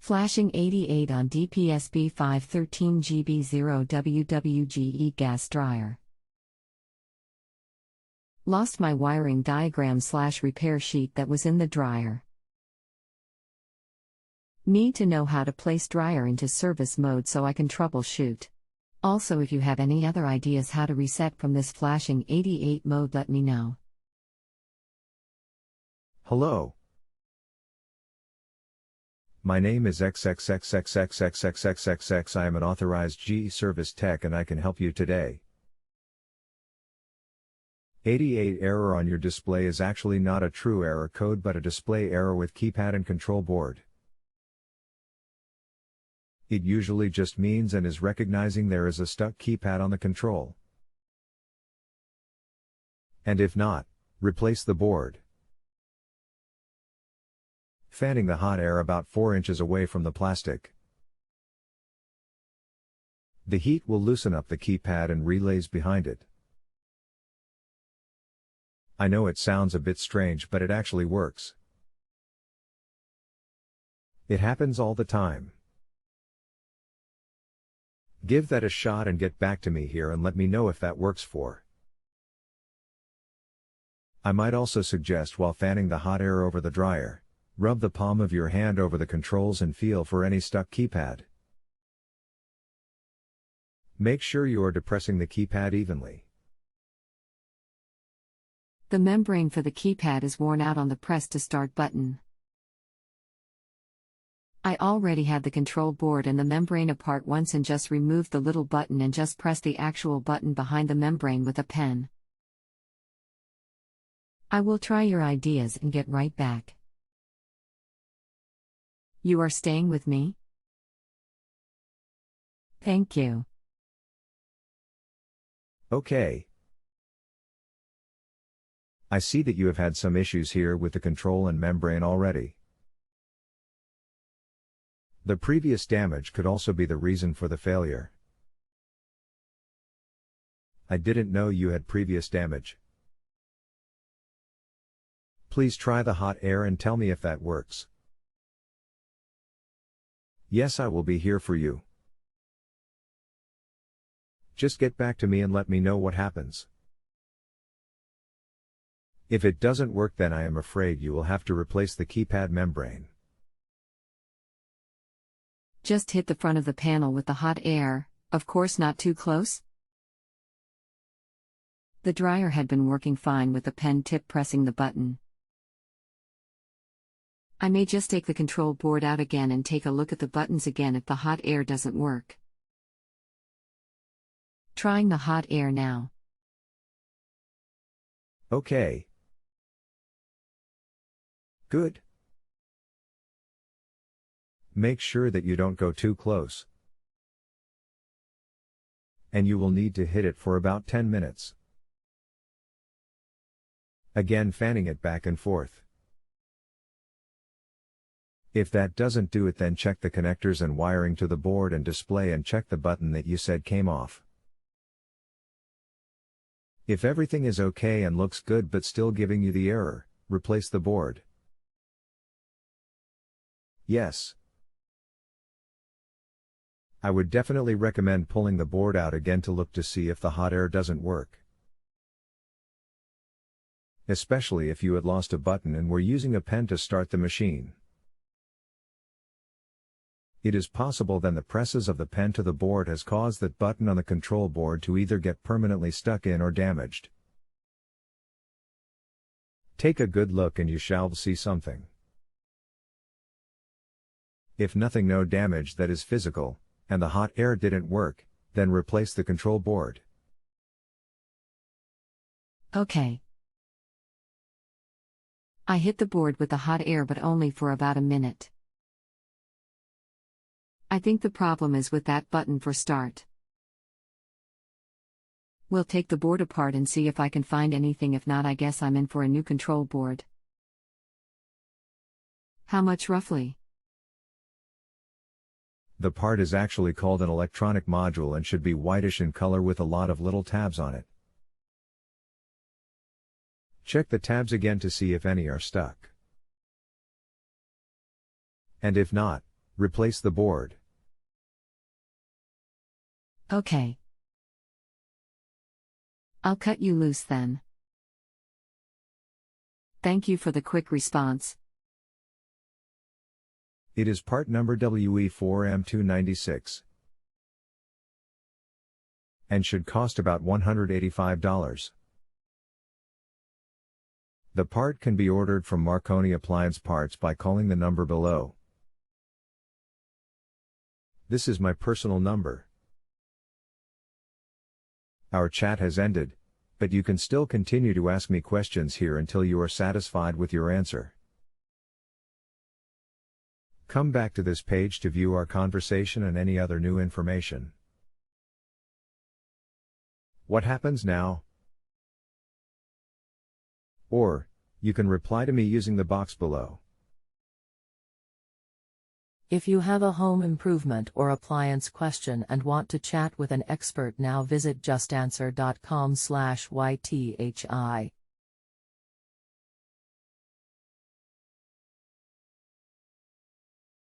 Flashing 88 on DPSB513gB0WW GE gas dryer. Lost my wiring diagram/repair sheet that was in the dryer. Need to know how to place dryer into service mode so I can troubleshoot. Also, if you have any other ideas how to reset from this flashing 88 mode, let me know. Hello. My name is XXXXXX I am an authorized GE service tech and I can help you today. 88 error on your display is actually not a true error code but a display error with keypad and control board. It usually just means and is recognizing there is a stuck keypad on the control. And if not, replace the board. Fanning the hot air about 4 inches away from the plastic. The heat will loosen up the keypad and relays behind it. I know it sounds a bit strange but it actually works. It happens all the time. Give that a shot and get back to me here and let me know if that works for. I might also suggest while fanning the hot air over the dryer, rub the palm of your hand over the controls and feel for any stuck keypad. Make sure you are depressing the keypad evenly. The membrane for the keypad is worn out on the press to start button. I already had the control board and the membrane apart once and just removed the little button and just pressed the actual button behind the membrane with a pen. I will try your ideas and get right back. You are staying with me? Thank you. Okay. I see that you have had some issues here with the control and membrane already. The previous damage could also be the reason for the failure. I didn't know you had previous damage. Please try the hot air and tell me if that works. Yes, I will be here for you. Just get back to me and let me know what happens. If it doesn't work, then I am afraid you will have to replace the keypad membrane. Just hit the front of the panel with the hot air, of course not too close. The dryer had been working fine with the pen tip pressing the button. I may just take the control board out again and take a look at the buttons again if the hot air doesn't work. Trying the hot air now. Okay. Good. Make sure that you don't go too close. And you will need to hit it for about 10 minutes. Again, fanning it back and forth. If that doesn't do it, then check the connectors and wiring to the board and display and check the button that you said came off. If everything is okay and looks good but still giving you the error, replace the board. Yes. I would definitely recommend pulling the board out again to look to see if the hot air doesn't work. Especially if you had lost a button and were using a pen to start the machine. It is possible then the presses of the pen to the board has caused that button on the control board to either get permanently stuck in or damaged. Take a good look and you shall see something. If nothing, no damage that is physical, and the hot air didn't work, then replace the control board. Okay. I hit the board with the hot air but only for about a minute. I think the problem is with that button for start. We'll take the board apart and see if I can find anything. If not, I guess I'm in for a new control board. How much roughly? The part is actually called an electronic module and should be whitish in color with a lot of little tabs on it. Check the tabs again to see if any are stuck. And if not, Replace the board. Okay. I'll cut you loose then. Thank you for the quick response. It is part number WE4M296 and should cost about $185. The part can be ordered from Marconi Appliance Parts by calling the number below. This is my personal number. Our chat has ended, but you can still continue to ask me questions here until you are satisfied with your answer. Come back to this page to view our conversation and any other new information. What happens now? Or, you can reply to me using the box below. If you have a home improvement or appliance question and want to chat with an expert now, visit justanswer.com/YTHI.